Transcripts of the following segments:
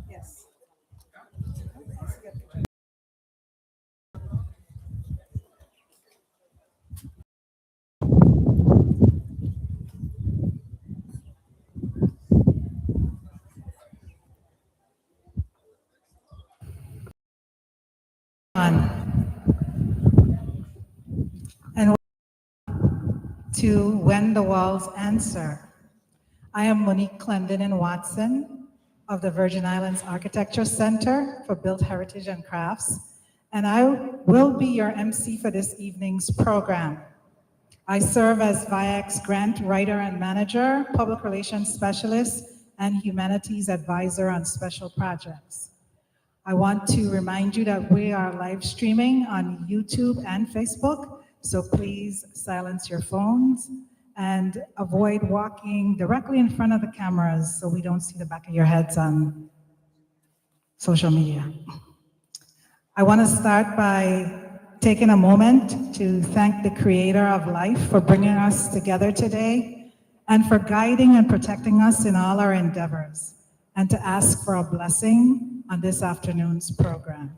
Yes. And to When the Walls Answer. I am Monique Clendon Watson of the Virgin Islands Architecture Center for Built Heritage and Crafts, and I will be your MC for this evening's program. I serve as VIAC's grant writer and manager, public relations specialist, and humanities advisor on special projects. I want to remind you that we are live streaming on YouTube and Facebook, so please silence your phones and avoid walking directly in front of the cameras so we don't see the back of your heads on social media. I want to start by taking a moment to thank the Creator of life for bringing us together today and for guiding and protecting us in all our endeavors, and to ask for a blessing on this afternoon's program.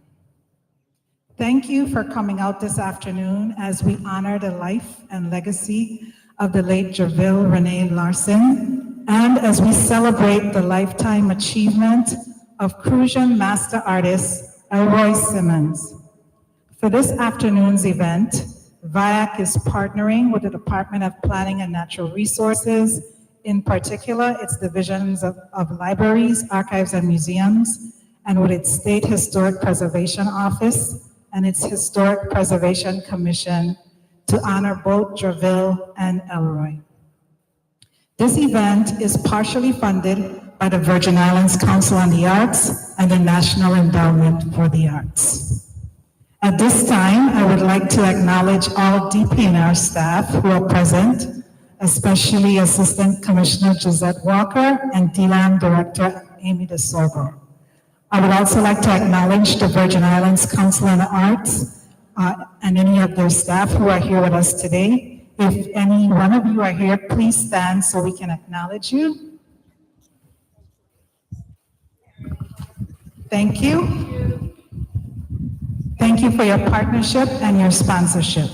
Thank you for coming out this afternoon as we honor the life and legacy of the late Gerville Rene Larsen, and as we celebrate the lifetime achievement of Crucian master artist Elroy Simmons. For this afternoon's event, VIAC is partnering with the Department of Planning and Natural Resources, in particular its divisions of libraries, archives, and museums, and with its State Historic Preservation Office and its Historic Preservation Commission to honor both Gerville and Elroy. This event is partially funded by the Virgin Islands Council on the Arts and the National Endowment for the Arts. At this time, I would like to acknowledge all DPNR staff who are present, especially Assistant Commissioner Gisette Walker and DLAM Director Amy DeSorbo. I would also like to acknowledge the Virgin Islands Council on the Arts and any of their staff who are here with us today. If any one of you are here, please stand so we can acknowledge you. Thank you. Thank you for your partnership and your sponsorship.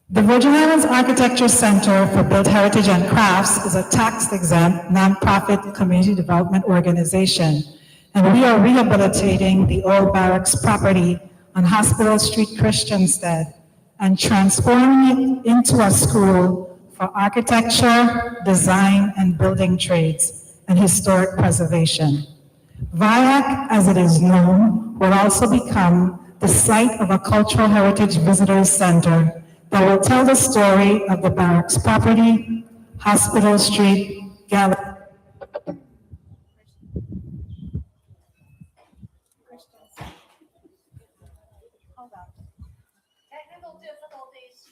The Virgin Islands Architecture Center for Built Heritage and Crafts is a tax-exempt, nonprofit community development organization, and we are rehabilitating the Old Barracks Property on Hospital Street, Christiansted, and transforming it into a school for architecture, design, and building trades, and historic preservation. VIAC, as it is known, will also become the site of a cultural heritage visitors center that will tell the story of the Barracks Property, Hospital Street, Gallery. Technical difficulties.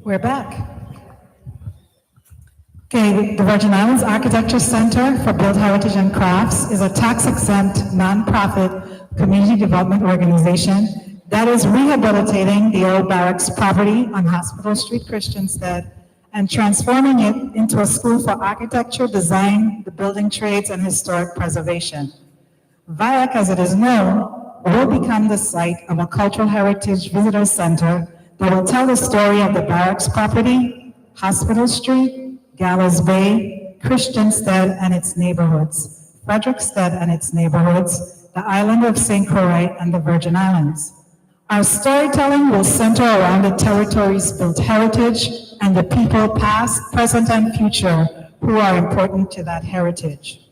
We're back. Okay, the Virgin Islands Architecture Center for Built Heritage and Crafts is a tax-exempt, nonprofit community development organization that is rehabilitating the Old Barracks Property on Hospital Street, Christiansted, and transforming it into a school for architecture, design, the building trades, and historic preservation. VIAC, as it is known, will become the site of a cultural heritage visitor center that will tell the story of the Barracks Property, Hospital Street, Gallows Bay, Christiansted and its neighborhoods, Frederiksted and its neighborhoods, the island of St. Croix, and the Virgin Islands. Our storytelling will center around the territory's built heritage and the people past, present, and future who are important to that heritage.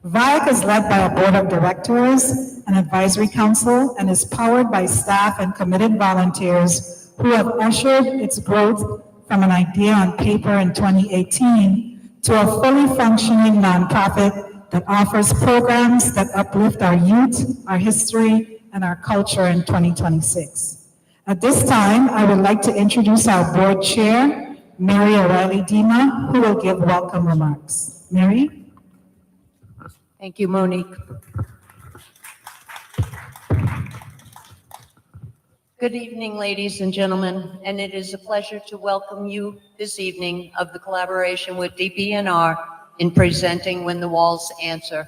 VIAC is led by a board of directors, an advisory council, and is powered by staff and committed volunteers who have ushered its growth from an idea on paper in 2018 to a fully functioning nonprofit that offers programs that uplift our youth, our history, and our culture in 2026. At this time, I would like to introduce our board chair, Mary O'Reilly Dima, who will give welcome remarks. Mary? Thank you, Monique. Good evening, ladies and gentlemen, and it is a pleasure to welcome you this evening of the collaboration with DPNR in presenting When the Walls Answer.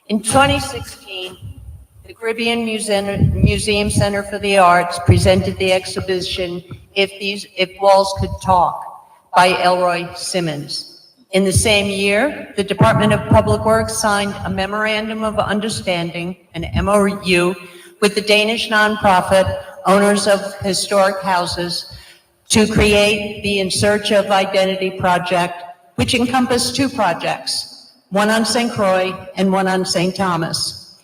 In 2016, the Caribbean Museum Center for the Arts presented the exhibition If Walls Could Talk by Elroy Simmons. In the same year, the Department of Public Works signed a Memorandum of Understanding, an MOU, with the Danish nonprofit Owners of Historic Houses to create the In Search of Identity project, which encompassed two projects, one on St. Croix and one on St. Thomas.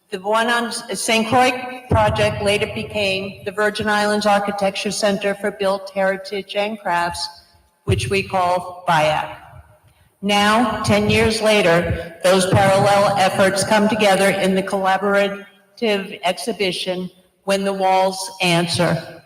The one on St. Croix project later became the Virgin Islands Architecture Center for Built Heritage and Crafts, which we call VIAC. Now, 10 years later, those parallel efforts come together in the collaborative exhibition, When the Walls Answer.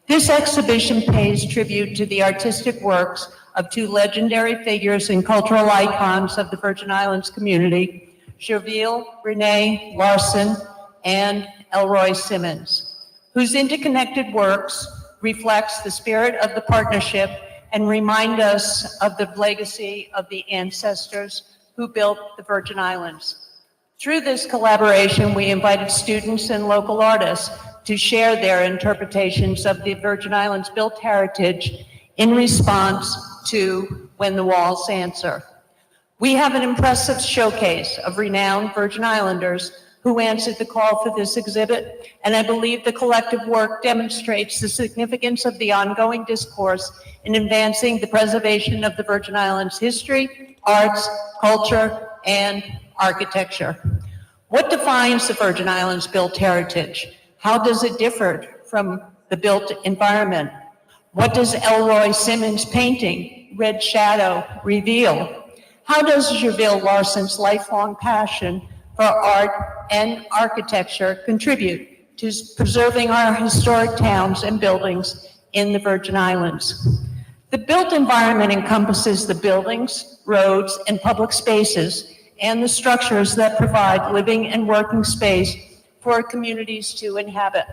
This exhibition pays tribute to the artistic works of two legendary figures and cultural icons of the Virgin Islands community, Gerville Rene Larsen and Elroy Simmons, whose interconnected works reflects the spirit of the partnership and remind us of the legacy of the ancestors who built the Virgin Islands. Through this collaboration, we invited students and local artists to share their interpretations of the Virgin Islands built heritage in response to When the Walls Answer. We have an impressive showcase of renowned Virgin Islanders who answered the call for this exhibit, and I believe the collective work demonstrates the significance of the ongoing discourse in advancing the preservation of the Virgin Islands history, arts, culture, and architecture. What defines the Virgin Islands built heritage? How does it differ from the built environment? What does Elroy Simmons' painting, Red Shadow, reveal? How does Gerville Larsen's lifelong passion for art and architecture contribute to preserving our historic towns and buildings in the Virgin Islands? The built environment encompasses the buildings, roads, and public spaces, and the structures that provide living and working space for communities to inhabit.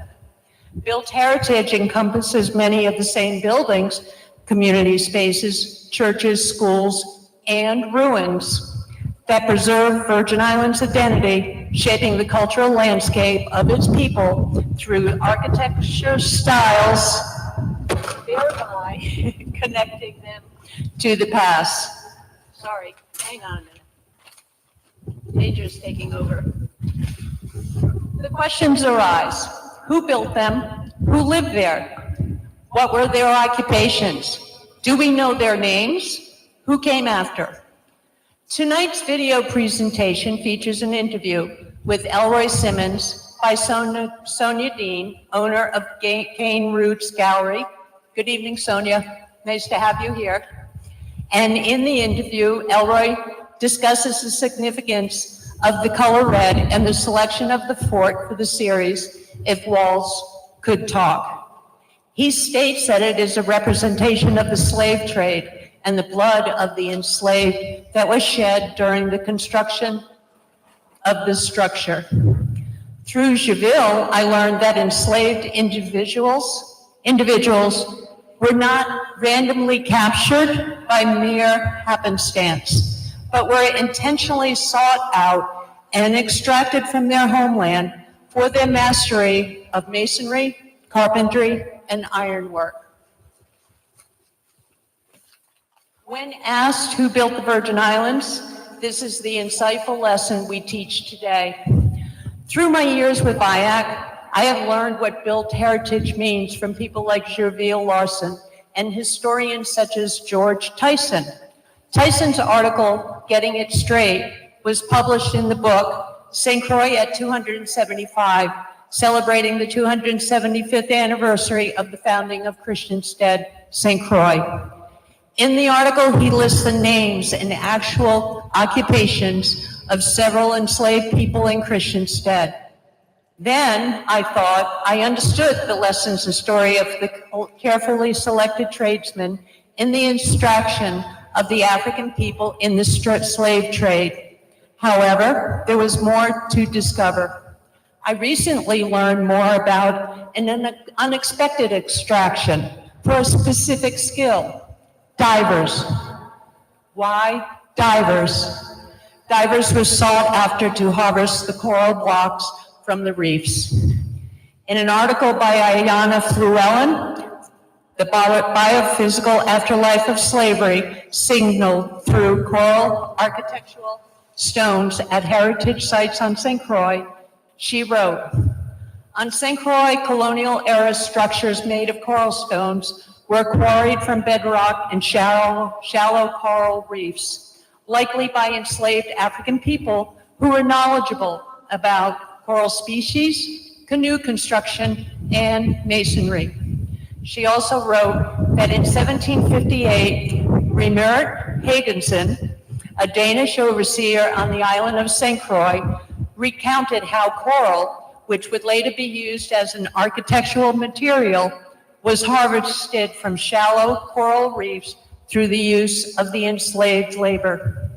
Built heritage encompasses many of the same buildings, community spaces, churches, schools, and ruins that preserve Virgin Islands' identity, shaping the cultural landscape of its people through architecture styles, thereby connecting them to the past. Sorry, hang on a minute. Danger's taking over. The questions arise. Who built them? Who lived there? What were their occupations? Do we know their names? Who came after? Tonight's video presentation features an interview with Elroy Simmons by Sonia Dean, owner of Cane Roots Gallery. Good evening, Sonia. Nice to have you here. And in the interview, Elroy discusses the significance of the color red and the selection of the fort for the series if walls could talk. He states that it is a representation of the slave trade and the blood of the enslaved that was shed during the construction of the structure. Through Gerville, I learned that enslaved individuals were not randomly captured by mere happenstance, but were intentionally sought out and extracted from their homeland for their mastery of masonry, carpentry, and ironwork. When asked who built the Virgin Islands, this is the insightful lesson we teach today. Through my years with VIAC, I have learned what built heritage means from people like Gerville Larsen and historians such as George Tyson. Tyson's article, Getting It Straight, was published in the book St. Croix at 275, celebrating the 275th anniversary of the founding of Christiansted, St. Croix. In the article, he lists the names and actual occupations of several enslaved people in Christiansted. Then I thought I understood the lessons and story of the carefully selected tradesmen in the extraction of the African people in the slave trade. However, there was more to discover. I recently learned more about an unexpected extraction for a specific skill. Divers. Why divers? Divers were sought after to harvest the coral blocks from the reefs. In an article by Ayana Flewellen, the biophysical afterlife of slavery signaled through coral architectural stones at heritage sites on St. Croix, she wrote, on St. Croix, colonial-era structures made of coral stones were quarried from bedrock and shallow coral reefs, likely by enslaved African people who were knowledgeable about coral species, canoe construction, and masonry. She also wrote that in 1758, Remert Hagensen, a Danish overseer on the island of St. Croix, recounted how coral, which would later be used as an architectural material, was harvested from shallow coral reefs through the use of the enslaved labor.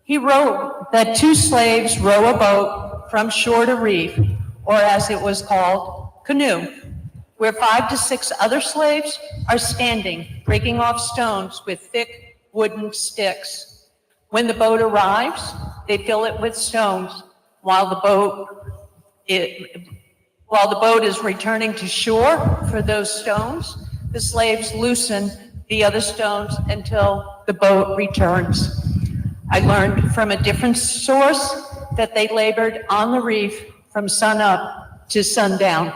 He wrote that 2 slaves row a boat from shore to reef, or as it was called, canoe, where 5 to 6 other slaves are standing, breaking off stones with thick wooden sticks. When the boat arrives, they fill it with stones while the boat is returning to shore for those stones. The slaves loosen the other stones until the boat returns. I learned from a different source that they labored on the reef from sunup to sundown.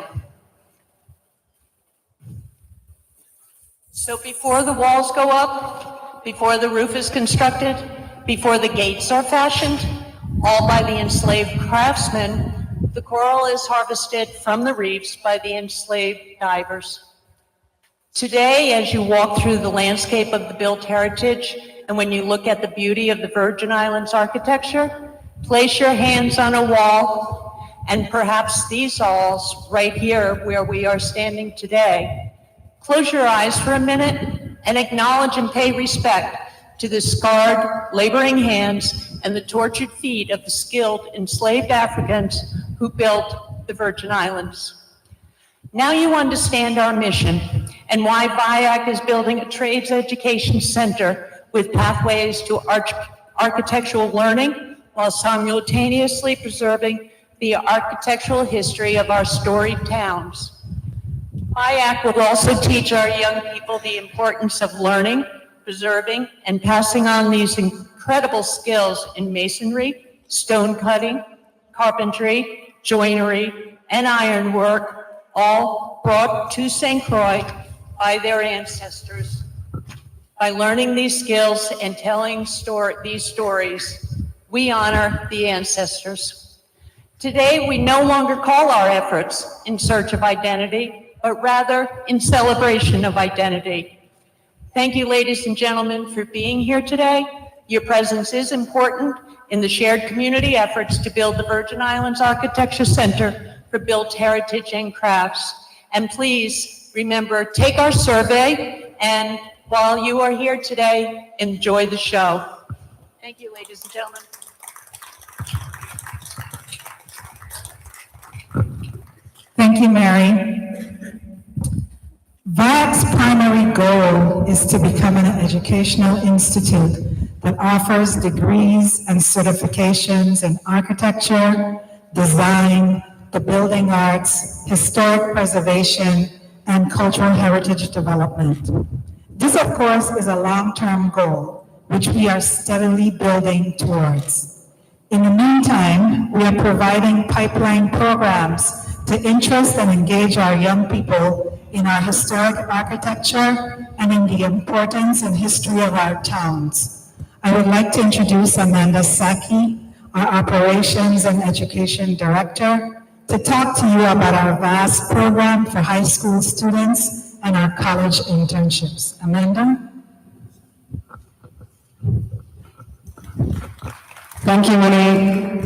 So before the walls go up, before the roof is constructed, before the gates are fashioned, all by the enslaved craftsmen, the coral is harvested from the reefs by the enslaved divers. Today, as you walk through the landscape of the built heritage, and when you look at the beauty of the Virgin Islands architecture, place your hands on a wall, and perhaps these walls right here where we are standing today. Close your eyes for a minute and acknowledge and pay respect to the scarred, laboring hands and the tortured feet of the skilled enslaved Africans who built the Virgin Islands. Now you understand our mission and why VIAC is building a trades education center with pathways to architectural learning while simultaneously preserving the architectural history of our storied towns. VIAC will also teach our young people the importance of learning, preserving, and passing on these incredible skills in masonry, stone cutting, carpentry, joinery, and ironwork, all brought to St. Croix by their ancestors. By learning these skills and telling these stories, we honor the ancestors. Today, we no longer call our efforts in search of identity, but rather in celebration of identity. Thank you, ladies and gentlemen, for being here today. Your presence is important in the shared community efforts to build the Virgin Islands Architecture Center for Built Heritage and Crafts. And please remember, take our survey, and while you are here today, enjoy the show. Thank you, ladies and gentlemen. Thank you, Mary. VIAC's primary goal is to become an educational institute that offers degrees and certifications in architecture, design, the building arts, historic preservation, and cultural heritage development. This, of course, is a long-term goal, which we are steadily building towards. In the meantime, we are providing pipeline programs to interest and engage our young people in our historic architecture and in the importance and history of our towns. I would like to introduce Amanda Saki, our Operations and Education Director, to talk to you about our VAST program for high school students and our college internships. Amanda? Thank you, Renee.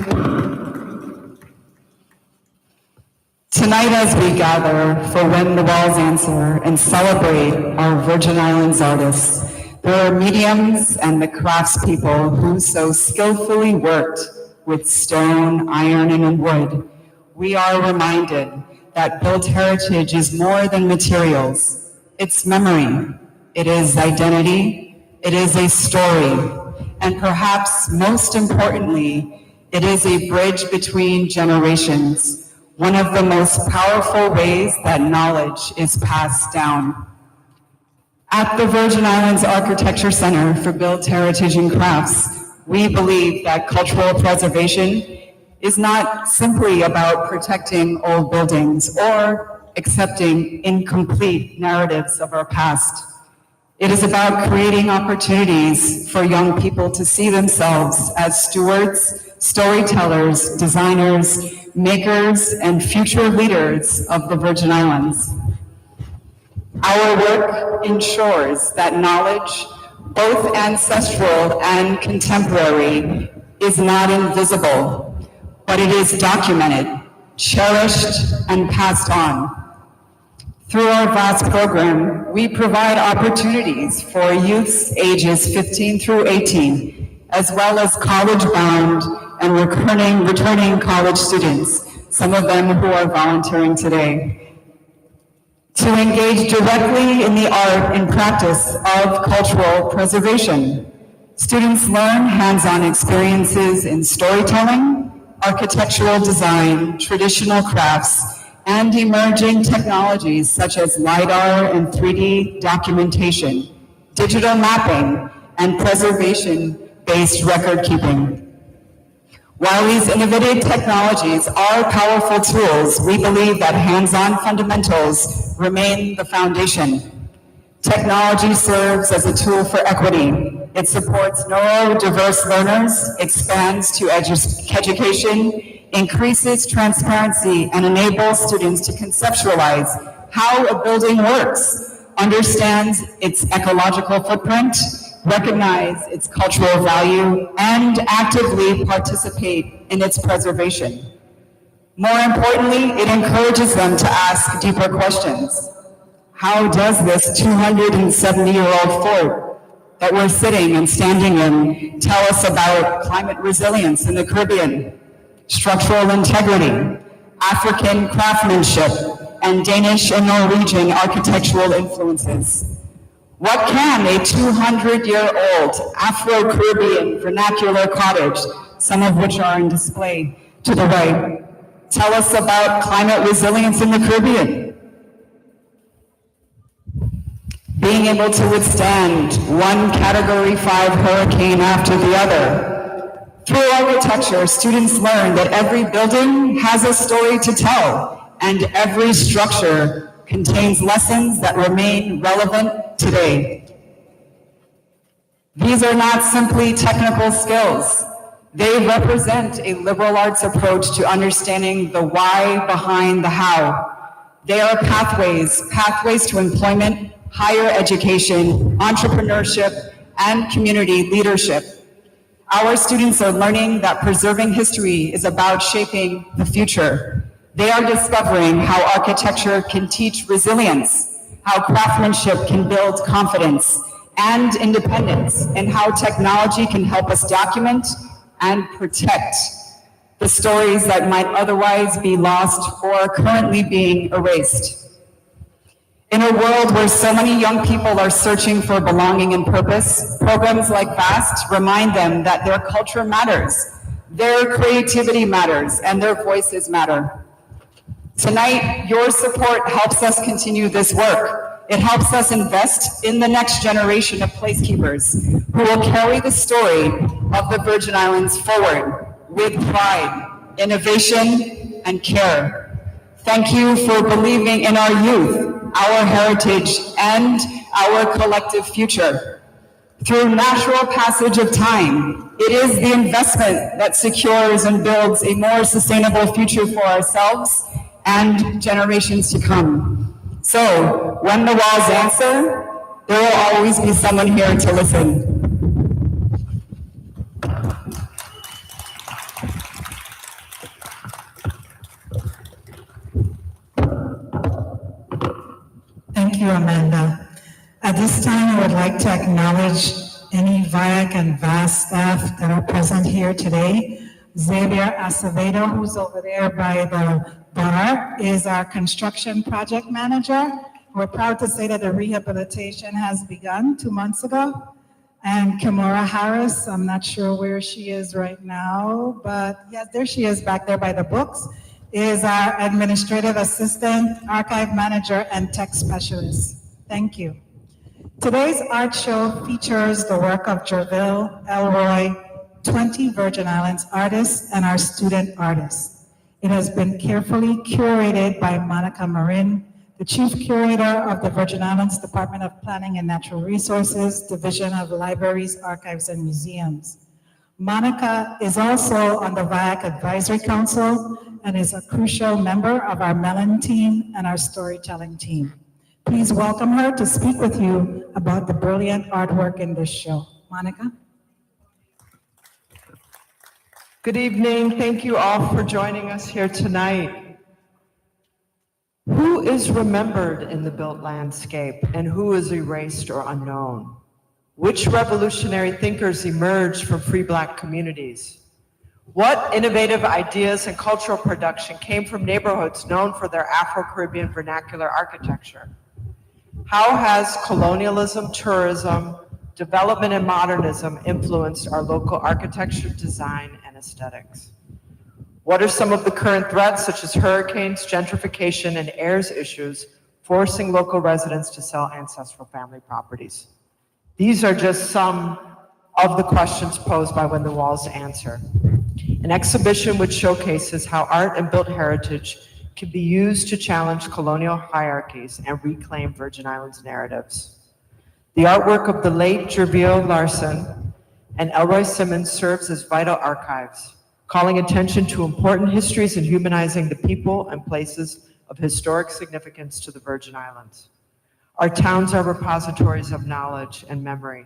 Tonight, as we gather for When the Walls Answer and celebrate our Virgin Islands artists, there are mediums and the craftspeople who so skillfully worked with stone, iron, and wood. We are reminded that built heritage is more than materials. It's memory, it is identity, it is a story, and perhaps most importantly, it is a bridge between generations. One of the most powerful ways that knowledge is passed down. At the Virgin Islands Architecture Center for Built Heritage and Crafts, we believe that cultural preservation is not simply about protecting old buildings or accepting incomplete narratives of our past. It is about creating opportunities for young people to see themselves as stewards, storytellers, designers, makers, and future leaders of the Virgin Islands. Our work ensures that knowledge, both ancestral and contemporary, is not invisible, but it is documented, cherished, and passed on. Through our VAST program, we provide opportunities for youths ages 15 through 18, as well as college-bound and returning college students, some of them who are volunteering today, to engage directly in the art and practice of cultural preservation. Students learn hands-on experiences in storytelling, architectural design, traditional crafts, and emerging technologies such as LiDAR and 3D documentation, digital mapping, and preservation-based record keeping. While these innovative technologies are powerful tools, we believe that hands-on fundamentals remain the foundation. Technology serves as a tool for equity. It supports neurodiverse learners, expands to education, increases transparency, and enables students to conceptualize how a building works, understands its ecological footprint, recognize its cultural value, and actively participate in its preservation. More importantly, it encourages them to ask deeper questions. How does this 270-year-old fort that we're sitting and standing in tell us about climate resilience in the Caribbean, structural integrity, African craftsmanship, and Danish and Norwegian architectural influences? What can a 200-year-old Afro-Caribbean vernacular cottage, some of which are on display to the right, tell us about climate resilience in the Caribbean? Being able to withstand one Category 5 hurricane after the other. Through architecture, students learn that every building has a story to tell, and every structure contains lessons that remain relevant today. These are not simply technical skills. They represent a liberal arts approach to understanding the why behind the how. They are pathways to employment, higher education, entrepreneurship, and community leadership. Our students are learning that preserving history is about shaping the future. They are discovering how architecture can teach resilience, how craftsmanship can build confidence and independence, and how technology can help us document and protect the stories that might otherwise be lost or are currently being erased. In a world where so many young people are searching for belonging and purpose, programs like VAST remind them that their culture matters, their creativity matters, and their voices matter. Tonight, your support helps us continue this work. It helps us invest in the next generation of placekeepers who will carry the story of the Virgin Islands forward with pride, innovation, and care. Thank you for believing in our youth, our heritage, and our collective future. Through natural passage of time, it is the investment that secures and builds a more sustainable future for ourselves and generations to come. So, when the walls answer, there will always be someone here to listen. Thank you, Amanda. At this time, I would like to acknowledge any VIAC and VAST staff that are present here today. Xavier Acevedo, who's over there by the bar, is our construction project manager. We're proud to say that the rehabilitation has begun 2 months ago. And Kimora Harris, I'm not sure where she is right now, but yes, there she is back there by the books, is our administrative assistant, archive manager, and tech specialist. Thank you. Today's art show features the work of Gerville Elroy, 20 Virgin Islands artists, and our student artists. It has been carefully curated by Monica Marin, the Chief Curator of the Virgin Islands Department of Planning and Natural Resources, Division of Libraries, Archives, and Museums. Monica is also on the VIAC Advisory Council and is a crucial member of our Mellon team and our storytelling team. Please welcome her to speak with you about the brilliant artwork in this show. Monica? Good evening. Thank you all for joining us here tonight. Who is remembered in the built landscape and who is erased or unknown? Which revolutionary thinkers emerged from free Black communities? What innovative ideas and cultural production came from neighborhoods known for their Afro-Caribbean vernacular architecture? How has colonialism, tourism, development, and modernism influenced our local architecture, design, and aesthetics? What are some of the current threats, such as hurricanes, gentrification, and heirs issues, forcing local residents to sell ancestral family properties? These are just some of the questions posed by When the Walls Answer, an exhibition which showcases how art and built heritage can be used to challenge colonial hierarchies and reclaim Virgin Islands narratives. The artwork of the late Gerville Larsen and Elroy Simmons serves as vital archives, calling attention to important histories and humanizing the people and places of historic significance to the Virgin Islands. Our towns are repositories of knowledge and memory.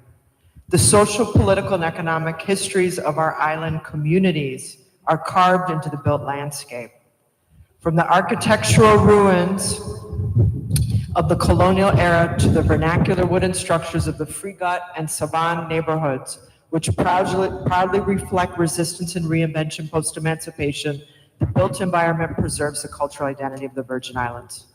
The social, political, and economic histories of our island communities are carved into the built landscape. From the architectural ruins of the colonial era to the vernacular wooden structures of the Freegut and Savan neighborhoods, which proudly reflect resistance and reinvention post-emancipation, the built environment preserves the cultural identity of the Virgin Islands.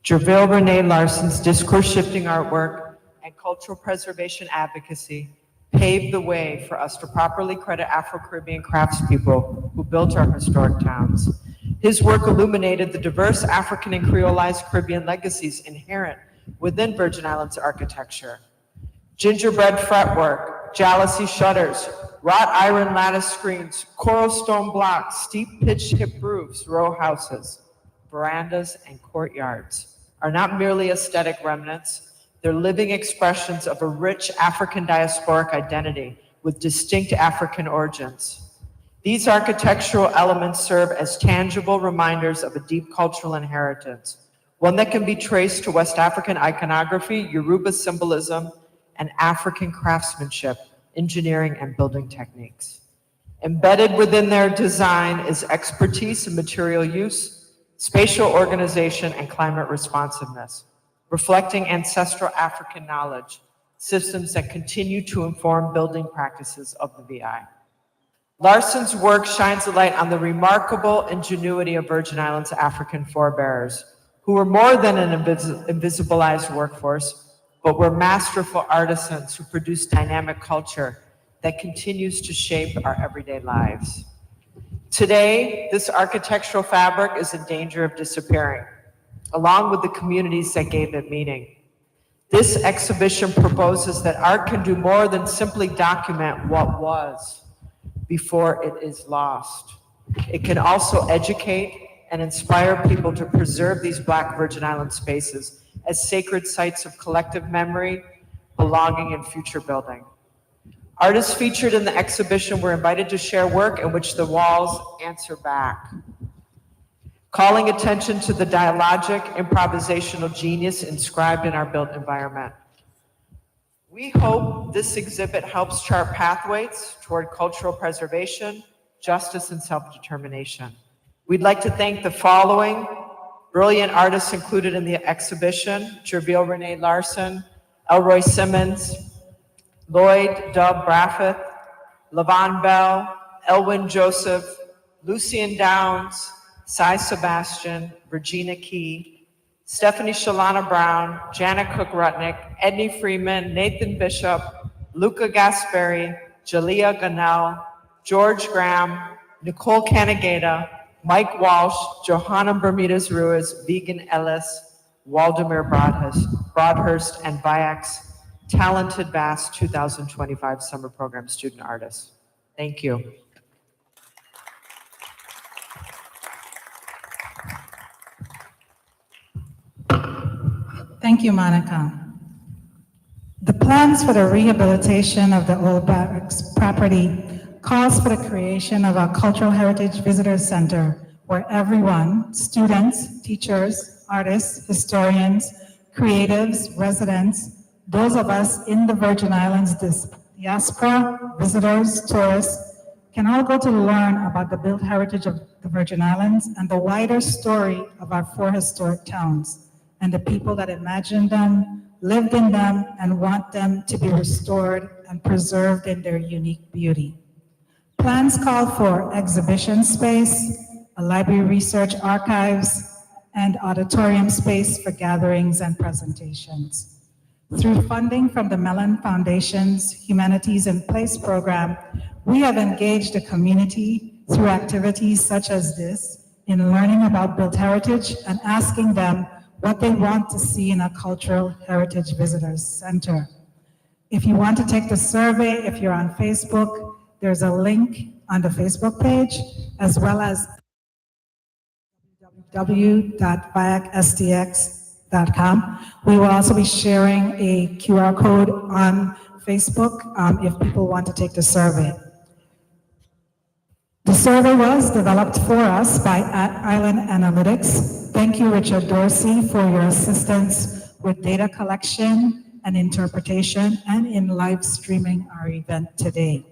Gerville Rene Larsen's discourse-shifting artwork and cultural preservation advocacy paved the way for us to properly credit Afro-Caribbean craftspeople who built our historic towns. His work illuminated the diverse African and Creolized Caribbean legacies inherent within Virgin Islands architecture. Gingerbread fretwork, jalousie shutters, wrought iron lattice screens, coral stone blocks, steep pitched hip roofs, row houses, verandas, and courtyards are not merely aesthetic remnants, they're living expressions of a rich African diasporic identity with distinct African origins. These architectural elements serve as tangible reminders of a deep cultural inheritance, one that can be traced to West African iconography, Yoruba symbolism, and African craftsmanship, engineering, and building techniques. Embedded within their design is expertise in material use, spatial organization, and climate responsiveness, reflecting ancestral African knowledge, systems that continue to inform building practices of the VI. Larsen's work shines a light on the remarkable ingenuity of Virgin Islands' African forebears, who were more than an invisibilized workforce, but were masterful artisans who produced dynamic culture that continues to shape our everyday lives. Today, this architectural fabric is in danger of disappearing, along with the communities that gave it meaning. This exhibition proposes that art can do more than simply document what was before it is lost. It can also educate and inspire people to preserve these Black Virgin Island spaces as sacred sites of collective memory, belonging, and future building. Artists featured in the exhibition were invited to share work in which the walls answer back, calling attention to the dialogic, improvisational genius inscribed in our built environment. We hope this exhibit helps chart pathways toward cultural preservation, justice, and self-determination. We'd like to thank the following brilliant artists included in the exhibition: Gerville Rene Larsen, Elroy Simmons, Lloyd Dub Braffeth, Lavon Bell, Elwin Joseph, Lucian Downs, Cy Sebastian, Regina Key, Stephanie Shalana Brown, Janet Cook-Rutnick, Edney Freeman, Nathan Bishop, Luca Gasperi, Jalea Ganell, George Graham, Nicole Canagata, Mike Walsh, Johanna Bermudez Ruiz, Vegan Ellis, Waldemar Broadhurst, and VIAC's Talented Bass 2025 Summer Program student artists. Thank you. Thank you, Monica. The plans for the rehabilitation of the Old Barracks property calls for the creation of a Cultural Heritage Visitor Center where everyone, students, teachers, artists, historians, creatives, residents, those of us in the Virgin Islands diaspora, visitors, tourists, can all go to learn about the built heritage of the Virgin Islands and the wider story of our 4 historic towns and the people that imagined them, lived in them, and want them to be restored and preserved in their unique beauty. Plans call for exhibition space, a library research archives, and auditorium space for gatherings and presentations. Through funding from the Mellon Foundation's Humanities in Place program, we have engaged the community through activities such as this in learning about built heritage and asking them what they want to see in a Cultural Heritage Visitors Center. If you want to take the survey, if you're on Facebook, there's a link on the Facebook page, as well as www.viacstx.com. We will also be sharing a QR code on Facebook if people want to take the survey. The survey was developed for us by Island Analytics. Thank you, Richard Dorsey, for your assistance with data collection and interpretation and in live streaming our event today.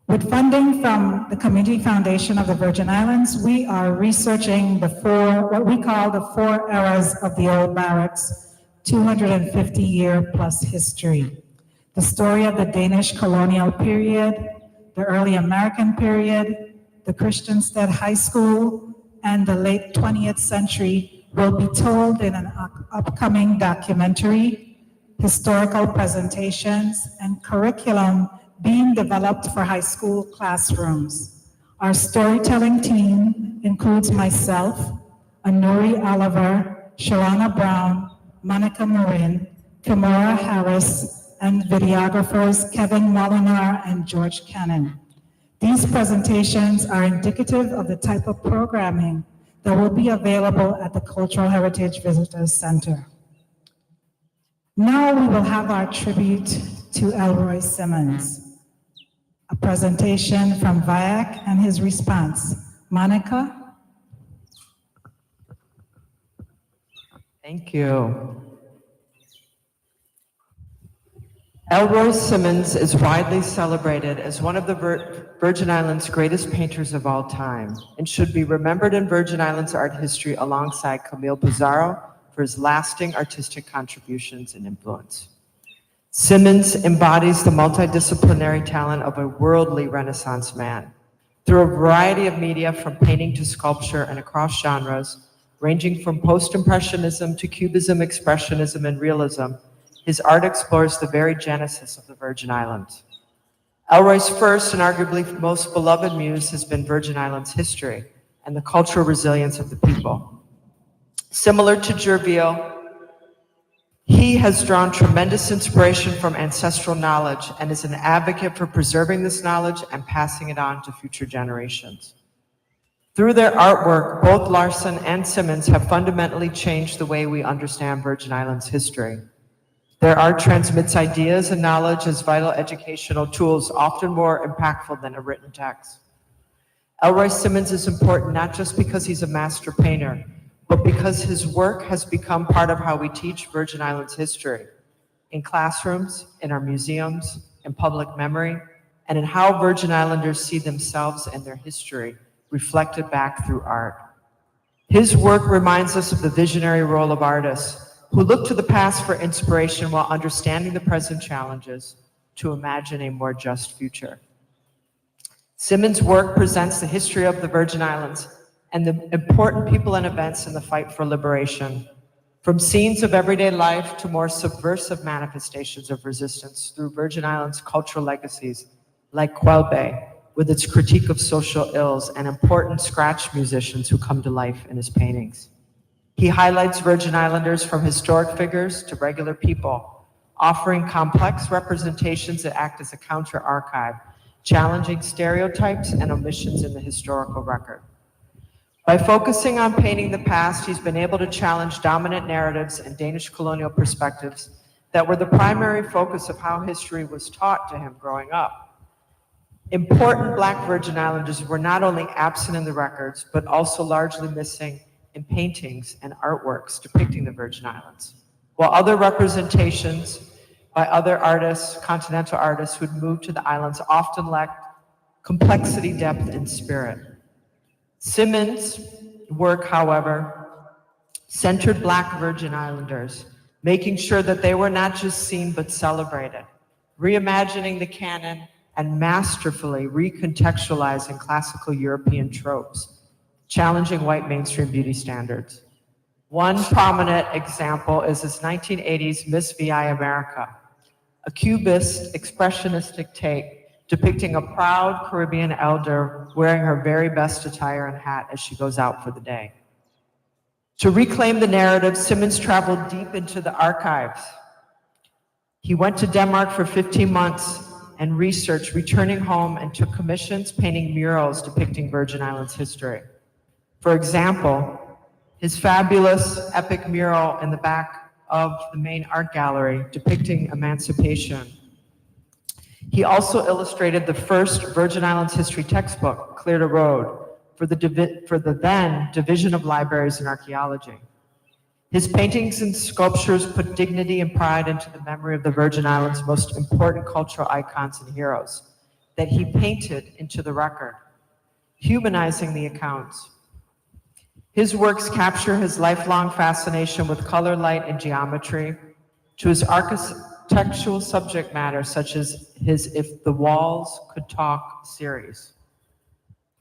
With funding from the Community Foundation of the Virgin Islands, we are researching what we call the 4 eras of the Old Barracks, 250-year plus history. The story of the Danish colonial period, the early American period, the Christiansted High School, and the late 20th century will be told in an upcoming documentary, historical presentations, and curriculum being developed for high school classrooms. Our storytelling team includes myself, Anuri Oliver, Shalana Brown, Monica Marin, Kimora Harris, and videographers Kevin Molinar and George Cannon. These presentations are indicative of the type of programming that will be available at the Cultural Heritage Visitors Center. Now we will have our tribute to Elroy Simmons, a presentation from VIAC and his response. Monica? Thank you. Elroy Simmons is widely celebrated as one of the Virgin Islands' greatest painters of all time and should be remembered in Virgin Islands art history alongside Camille Pizarro for his lasting artistic contributions and influence. Simmons embodies the multidisciplinary talent of a worldly Renaissance man. Through a variety of media, from painting to sculpture and across genres, ranging from post-impressionism to cubism, expressionism, and realism, his art explores the very genesis of the Virgin Islands. Elroy's first and arguably most beloved muse has been Virgin Islands history and the cultural resilience of the people. Similar to Gerville, he has drawn tremendous inspiration from ancestral knowledge and is an advocate for preserving this knowledge and passing it on to future generations. Through their artwork, both Larsen and Simmons have fundamentally changed the way we understand Virgin Islands history. Their art transmits ideas and knowledge as vital educational tools, often more impactful than a written text. Elroy Simmons is important not just because he's a master painter, but because his work has become part of how we teach Virgin Islands history, in classrooms, in our museums, in public memory, and in how Virgin Islanders see themselves and their history reflected back through art. His work reminds us of the visionary role of artists who look to the past for inspiration while understanding the present challenges to imagine a more just future. Simmons' work presents the history of the Virgin Islands and the important people and events in the fight for liberation, from scenes of everyday life to more subversive manifestations of resistance through Virgin Islands' cultural legacies, like Quelbe, with its critique of social ills, and important scratch musicians who come to life in his paintings. He highlights Virgin Islanders from historic figures to regular people, offering complex representations that act as a counter-archive, challenging stereotypes and omissions in the historical record. By focusing on painting the past, he's been able to challenge dominant narratives and Danish colonial perspectives that were the primary focus of how history was taught to him growing up. Important Black Virgin Islanders were not only absent in the records, but also largely missing in paintings and artworks depicting the Virgin Islands, while other representations by other artists, continental artists who'd moved to the islands, often lacked complexity, depth, and spirit. Simmons' work, however, centered Black Virgin Islanders, making sure that they were not just seen but celebrated, reimagining the canon and masterfully recontextualizing classical European tropes, challenging white mainstream beauty standards. One prominent example is his 1980s Miss VI America, a cubist expressionistic take depicting a proud Caribbean elder wearing her very best attire and hat as she goes out for the day. To reclaim the narrative, Simmons traveled deep into the archives. He went to Denmark for 15 months and researched, returning home, and took commissions painting murals depicting Virgin Islands history. For example, his fabulous epic mural in the back of the main art gallery depicting emancipation. He also illustrated the first Virgin Islands history textbook, Cleared a Road, for the then Division of Libraries and Archaeology. His paintings and sculptures put dignity and pride into the memory of the Virgin Islands' most important cultural icons and heroes that he painted into the record, humanizing the accounts. His works capture his lifelong fascination with color, light, and geometry, to his architectural subject matter, such as his If the Walls Could Talk series.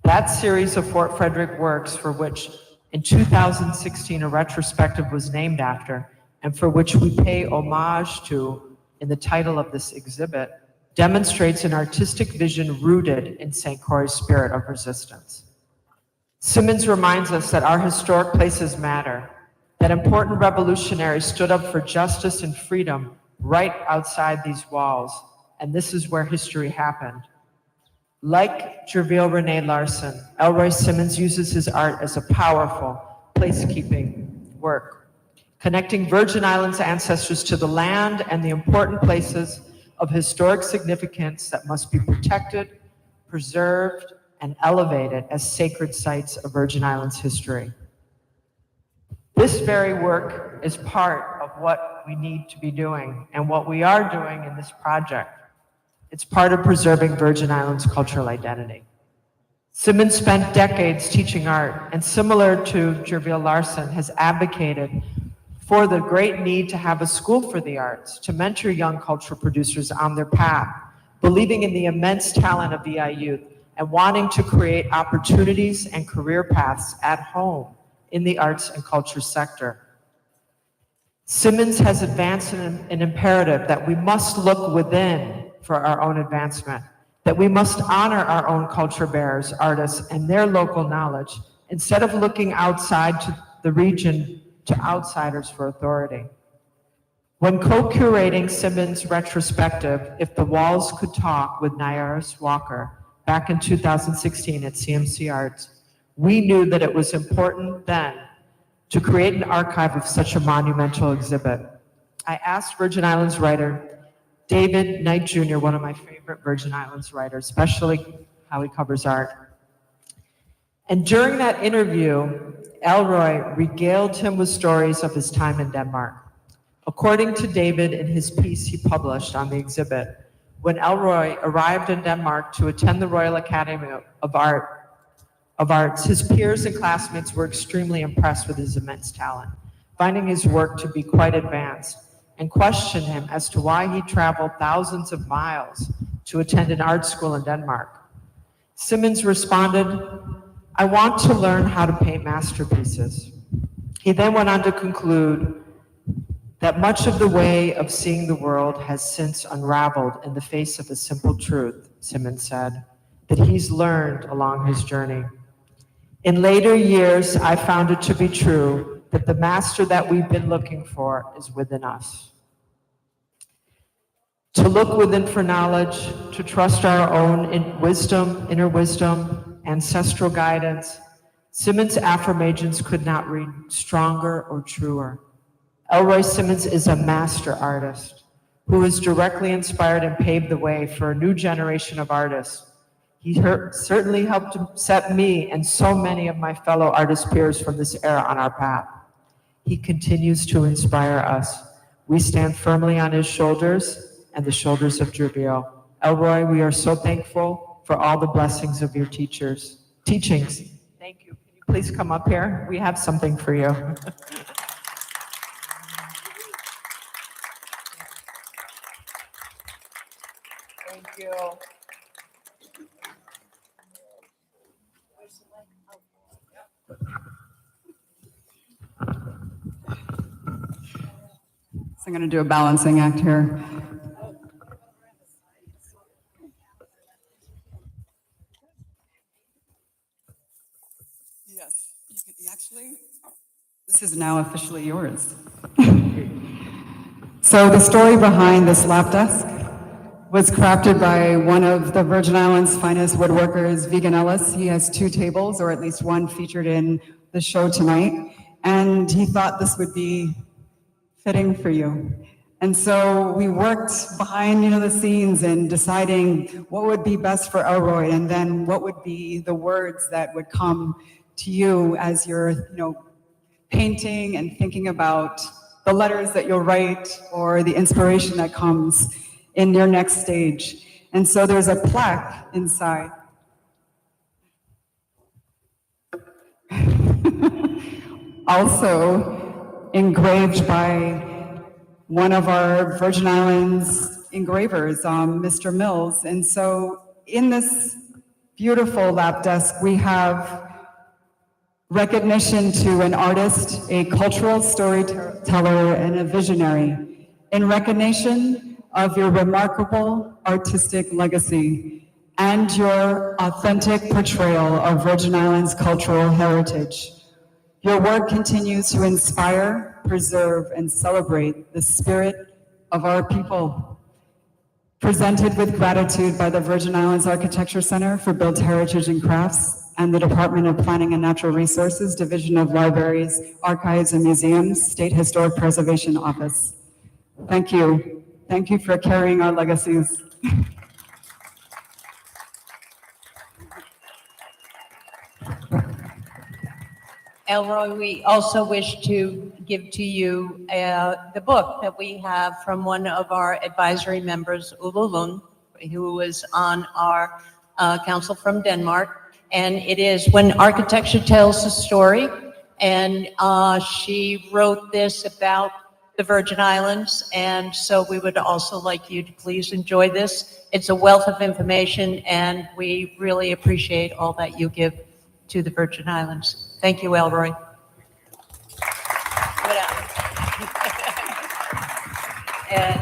That series of Fort Frederick works, for which in 2016 a retrospective was named after, and for which we pay homage to in the title of this exhibit, demonstrates an artistic vision rooted in St. Croix's spirit of resistance. Simmons reminds us that our historic places matter, that important revolutionaries stood up for justice and freedom right outside these walls, and this is where history happened. Like Gerville Rene Larsen, Elroy Simmons uses his art as a powerful placekeeping work, connecting Virgin Islands ancestors to the land and the important places of historic significance that must be protected, preserved, and elevated as sacred sites of Virgin Islands history. This very work is part of what we need to be doing and what we are doing in this project. It's part of preserving Virgin Islands' cultural identity. Simmons spent decades teaching art, and similar to Gerville Larsen, has advocated for the great need to have a school for the arts, to mentor young cultural producers on their path, believing in the immense talent of VI youth, and wanting to create opportunities and career paths at home in the arts and culture sector. Simmons has advanced an imperative that we must look within for our own advancement, that we must honor our own culture bearers, artists, and their local knowledge, instead of looking outside to the region to outsiders for authority. When co-curating Simmons' retrospective, If the Walls Could Talk with Nyaris Walker, back in 2016 at CMC Arts, we knew that it was important then to create an archive of such a monumental exhibit. I asked Virgin Islands writer David Knight Jr., one of my favorite Virgin Islands writers, especially how he covers art. And during that interview, Elroy regaled him with stories of his time in Denmark. According to David in his piece he published on the exhibit, when Elroy arrived in Denmark to attend the Royal Academy of Arts, his peers and classmates were extremely impressed with his immense talent, finding his work to be quite advanced, and questioned him as to why he traveled thousands of miles to attend an art school in Denmark. Simmons responded, "I want to learn how to paint masterpieces." He then went on to conclude that much of the way of seeing the world has since unraveled in the face of a simple truth, Simmons said, that he's learned along his journey. In later years, I found it to be true that the master that we've been looking for is within us. To look within for knowledge, to trust our own inner wisdom, ancestral guidance, Simmons' affirmations could not read stronger or truer. Elroy Simmons is a master artist who has directly inspired and paved the way for a new generation of artists. He certainly helped to set me and so many of my fellow artist peers from this era on our path. He continues to inspire us. We stand firmly on his shoulders and the shoulders of Gerville. Elroy, we are so thankful for all the blessings of your teachings. Thank you. Can you please come up here? We have something for you. Thank you. So I'm going to do a balancing act here. Yes, you can actually, this is now officially yours. So the story behind this lap desk was crafted by one of the Virgin Islands' finest woodworkers, Vegan Ellis. He has 2 tables, or at least one featured in the show tonight, and he thought this would be fitting for you. And so we worked behind, the scenes and deciding what would be best for Elroy, and then what would be the words that would come to you as you're, painting and thinking about the letters that you'll write or the inspiration that comes in your next stage. And so there's a plaque inside. Also engraved by one of our Virgin Islands engravers, Mr. Mills. And so in this beautiful lap desk, we have recognition to an artist, a cultural storyteller, and a visionary, in recognition of your remarkable artistic legacy and your authentic portrayal of Virgin Islands' cultural heritage. Your work continues to inspire, preserve, and celebrate the spirit of our people. Presented with gratitude by the Virgin Islands Architecture Center for Built Heritage and Crafts and the Department of Planning and Natural Resources, Division of Libraries, Archives, and Museums, State Historic Preservation Office. Thank you. Thank you for carrying our legacies. Elroy, we also wish to give to you the book that we have from one of our advisory members, Ulla Lund, who was on our council from Denmark. And it is When Architecture Tells a Story. And she wrote this about the Virgin Islands. And so we would also like you to please enjoy this. It's a wealth of information, and we really appreciate all that you give to the Virgin Islands. Thank you, Elroy. And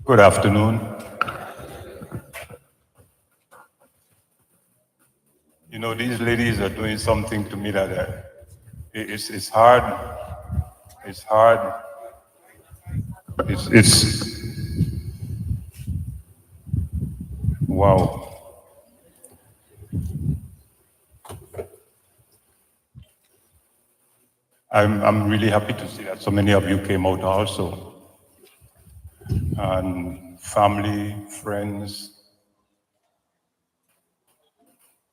good afternoon. You know, these ladies are doing something to me that it's hard. It's hard. It's wow. I'm really happy to see that so many of you came out also, and family, friends.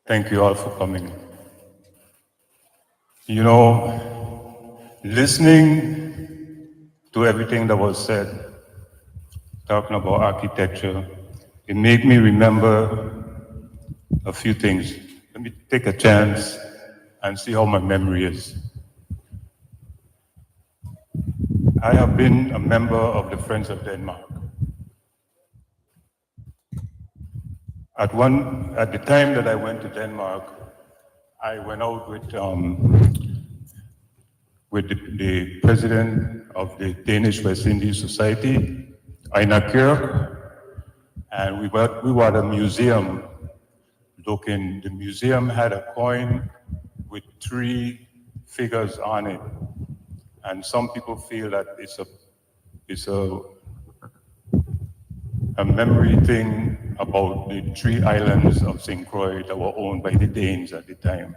Thank you all for coming. You know, listening to everything that was said, talking about architecture, it made me remember a few things. Let me take a chance and see how my memory is. I have been a member of the Friends of Denmark. At the time that I went to Denmark, I went out with the president of the Danish West Indies Society, Einar Kirk, and we were at a museum looking. The museum had a coin with 3 figures on it, and some people feel that it's a memory thing about the 3 islands of St. Croix that were owned by the Danes at the time.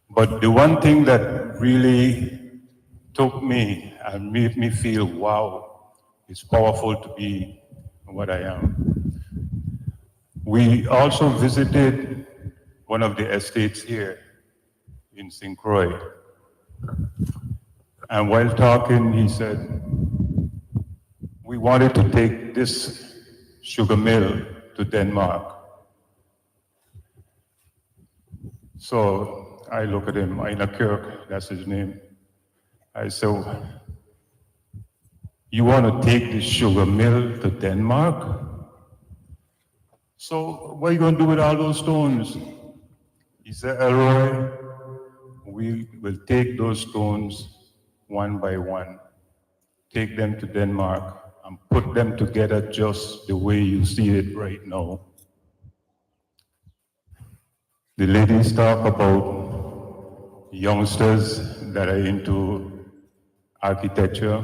But the one thing that really took me and made me feel, wow, it's powerful to be what I am. We also visited one of the estates here in St. Croix. And while talking, he said, we wanted to take this sugar mill to Denmark. So I look at him, Einar Kirk, that's his name. I said, you want to take this sugar mill to Denmark? So what are you going to do with all those stones? He said, Elroy, we will take those stones one by one, take them to Denmark, and put them together just the way you see it right now. The ladies talk about youngsters that are into architecture.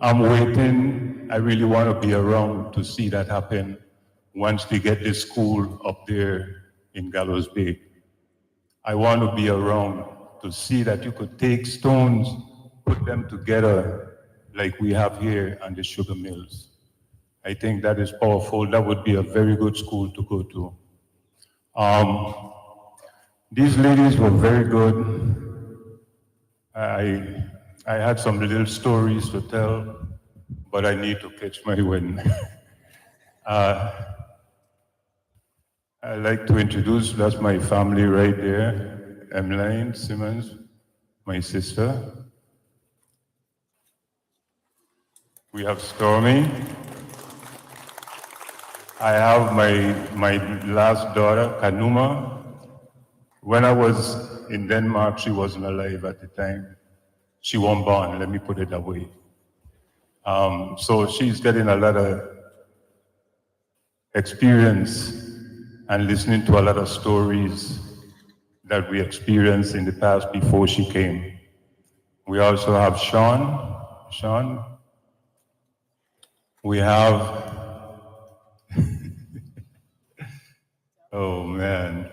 I'm waiting. I really want to be around to see that happen once they get this school up there in Gallows Bay. I want to be around to see that you could take stones, put them together like we have here on the sugar mills. I think that is powerful. That would be a very good school to go to. These ladies were very good. I had some little stories to tell, but I need to catch my wind. I'd like to introduce, that's my family right there, Emmeline Simmons, my sister. We have Stormy. I have my last daughter, Kanuma. When I was in Denmark, she wasn't alive at the time. She wasn't born, let me put it that way. So she's getting a lot of experience and listening to a lot of stories that we experienced in the past before she came. We also have Sean. We have, oh man,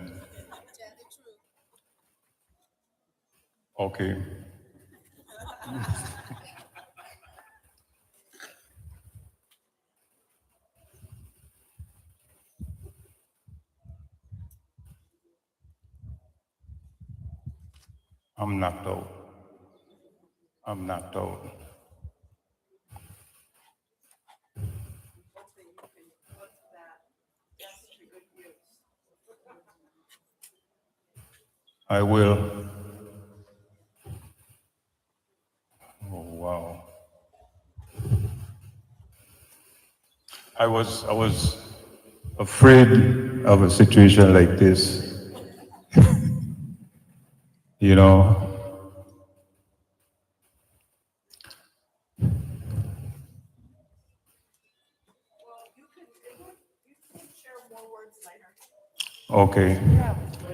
Okay. I'm knocked out. I'm knocked out. I will. Oh, wow. I was afraid of a situation like this. You know, okay.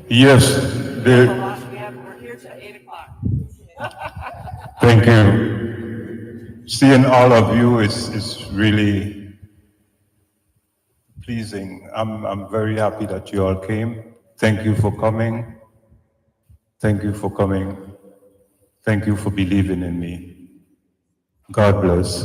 Yes, We're here till 8 o'clock. thank you. Seeing all of you is really pleasing. I'm very happy that you all came. Thank you for coming. Thank you for coming. Thank you for believing in me. God bless.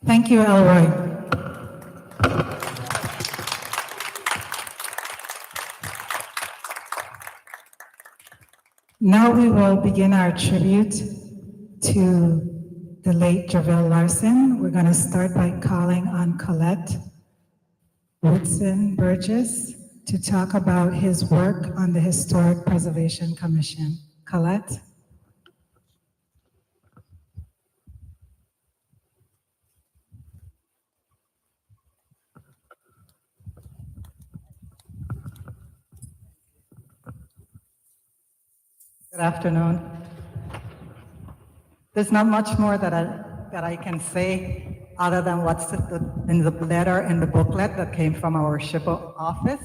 Thank you, Elroy. Now we will begin our tribute to the late Gerville Larsen. We're going to start by calling on Colette Woodson Burgess to talk about his work on the Historic Preservation Commission. Colette? Good afternoon. There's not much more that I can say other than what's in the letter in the booklet that came from our SHPO office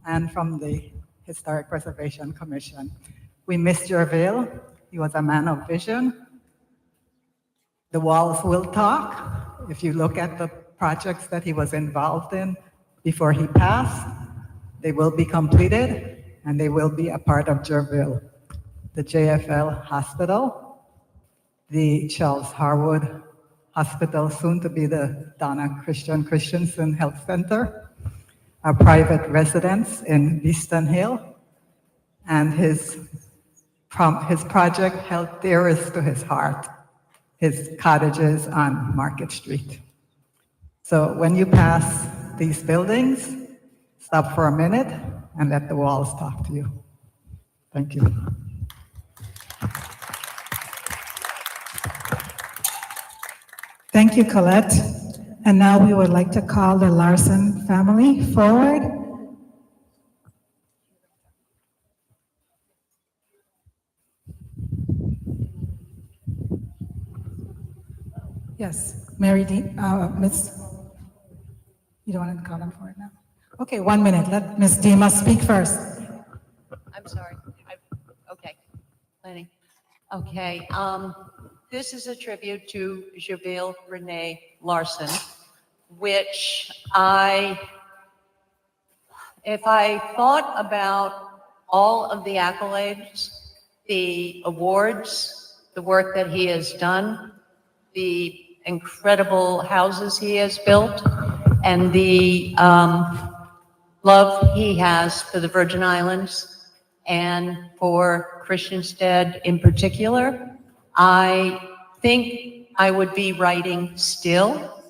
and from the Historic Preservation Commission. We miss Gerville. He was a man of vision. The walls will talk. If you look at the projects that he was involved in before he passed, they will be completed and they will be a part of Gerville. The JFL Hospital, the Charles Harwood Hospital, soon to be the Donna Christiansen Health Center, a private residence in Beeston Hill, and his project held dearest to his heart, his cottages on Market Street. So when you pass these buildings, stop for a minute and let the walls talk to you. Thank you. Thank you, Colette. And now we would like to call the Larsen family forward. Yes, Mary Dean, Miss, you don't want to call them forward now? Okay, 1 minute. Let Miss Dima speak first. I'm sorry. Okay, Lenny. Okay, this is a tribute to Gerville Rene Larsen, which if I thought about all of the accolades, the awards, the work that he has done, the incredible houses he has built, and the love he has for the Virgin Islands and for Christiansted in particular, I think I would be writing still,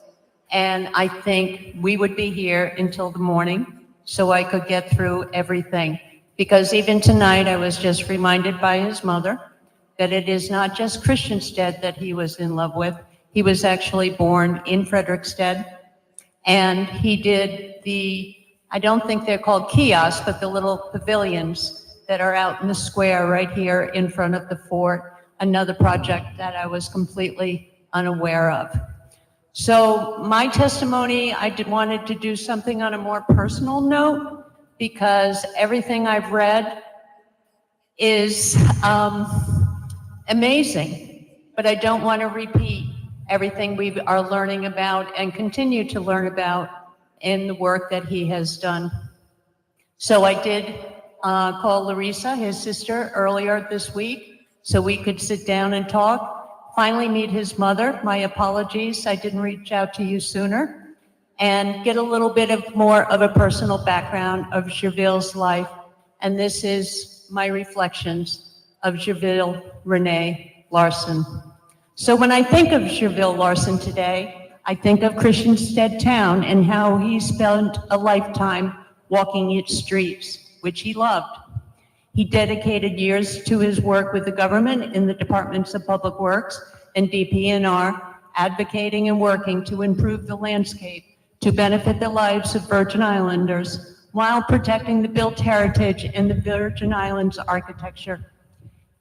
and I think we would be here until the morning so I could get through everything. Because even tonight, I was just reminded by his mother that it is not just Christiansted that he was in love with. He was actually born in Frederiksted, and he did I don't think they're called kiosks, but the little pavilions that are out in the square right here in front of the fort, another project that I was completely unaware of. So my testimony, wanted to do something on a more personal note because everything I've read is amazing, but I don't want to repeat everything we are learning about and continue to learn about in the work that he has done. So I did call Larissa, his sister, earlier this week so we could sit down and talk, finally meet his mother. My apologies, I didn't reach out to you sooner, and get a little bit more of a personal background of Gerville's life. And this is my reflections of Gerville Rene Larsen. So when I think of Gerville Larsen today, I think of Christiansted town and how he spent a lifetime walking its streets, which he loved. He dedicated years to his work with the government in the departments of Public Works and DP&R, advocating and working to improve the landscape to benefit the lives of Virgin Islanders while protecting the built heritage and the Virgin Islands architecture.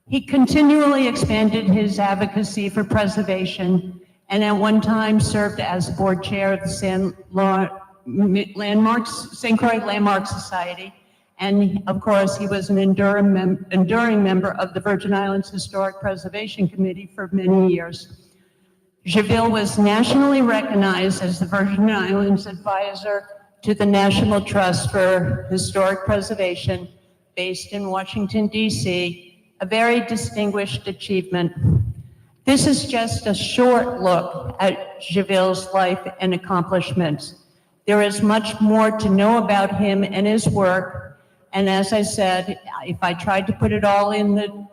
He continually expanded his advocacy for preservation and at one time served as board chair of the St. Croix Landmark Society. And of course, he was an enduring member of the Virgin Islands Historic Preservation Committee for many years. Gerville was nationally recognized as the Virgin Islands advisor to the National Trust for Historic Preservation based in Washington, D.C., a very distinguished achievement. This is just a short look at Gerville's life and accomplishments. There is much more to know about him and his work, and as I said, if I tried to put it all in the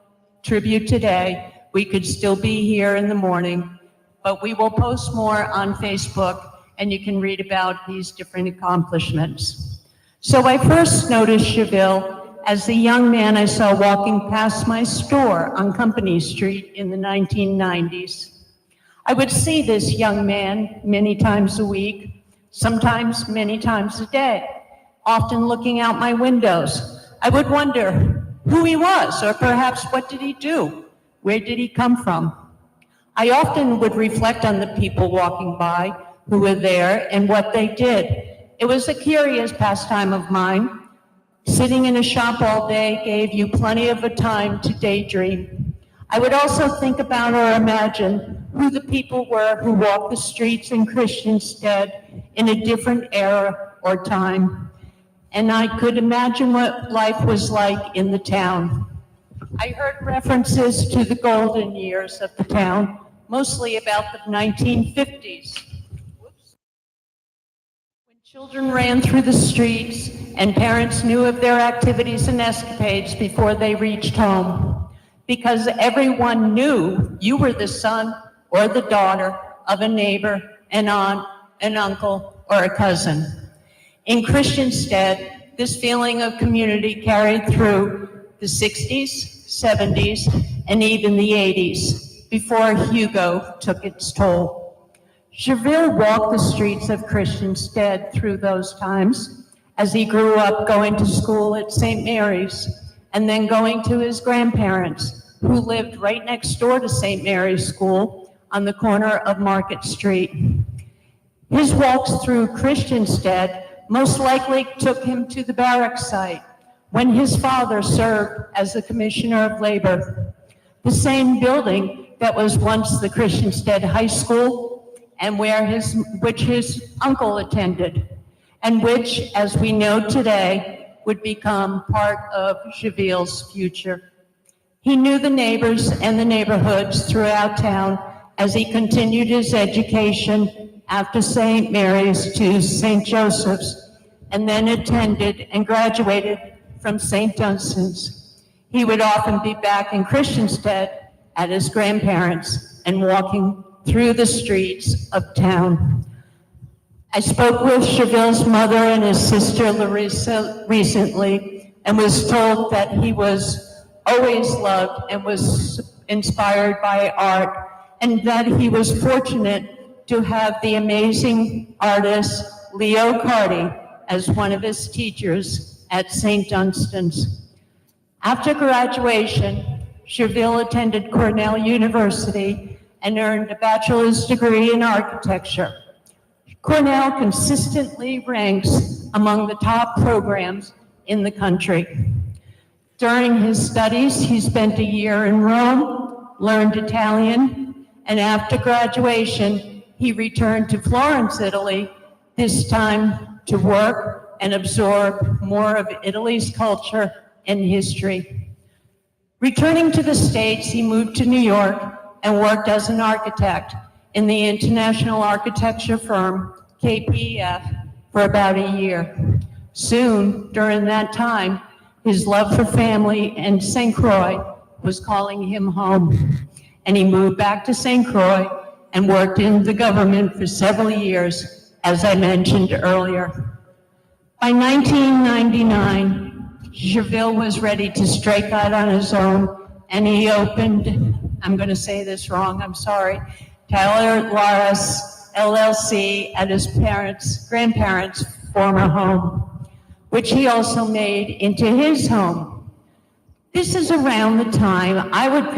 tribute today, we could still be here in the morning, but we will post more on Facebook, and you can read about these different accomplishments. So I first noticed Gerville as the young man I saw walking past my store on Company Street in the 1990s. I would see this young man many times a week, sometimes many times a day, often looking out my windows. I would wonder who he was, or perhaps what did he do? Where did he come from? I often would reflect on the people walking by who were there and what they did. It was a curious pastime of mine. Sitting in a shop all day gave you plenty of a time to daydream. I would also think about or imagine who the people were who walked the streets in Christiansted in a different era or time. And I could imagine what life was like in the town. I heard references to the golden years of the town, mostly about the 1950s. When children ran through the streets and parents knew of their activities and escapades before they reached home, because everyone knew you were the son or the daughter of a neighbor, an aunt, an uncle, or a cousin. In Christiansted, this feeling of community carried through the 60s, 70s, and even the 80s, before Hugo took its toll. Gerville walked the streets of Christiansted through those times as he grew up going to school at St. Mary's and then going to his grandparents, who lived right next door to St. Mary's School on the corner of Market Street. His walks through Christiansted most likely took him to the barracks site when his father served as the Commissioner of Labor, the same building that was once the Christiansted High School and which his uncle attended, and which, as we know today, would become part of Gerville's future. He knew the neighbors and the neighborhoods throughout town as he continued his education after St. Mary's to St. Joseph's, and then attended and graduated from St. Dunstan's. He would often be back in Christiansted at his grandparents' and walking through the streets of town. I spoke with Gerville's mother and his sister Larissa recently and was told that he was always loved and was inspired by art, and that he was fortunate to have the amazing artist Leo Carty as one of his teachers at St. Dunstan's. After graduation, Gerville attended Cornell University and earned a bachelor's degree in architecture. Cornell consistently ranks among the top programs in the country. During his studies, he spent a year in Rome, learned Italian, and after graduation, he returned to Florence, Italy, this time to work and absorb more of Italy's culture and history. Returning to the States, he moved to New York and worked as an architect in the international architecture firm KPF for about a year. Soon, during that time, his love for family and St. Croix was calling him home, and he moved back to St. Croix and worked in the government for several years, as I mentioned earlier. By 1999, Gerville was ready to strike out on his own, and he opened, I'm going to say this wrong, I'm sorry, Taylor Laris LLC at his grandparents' former home, which he also made into his home. This is around the time I would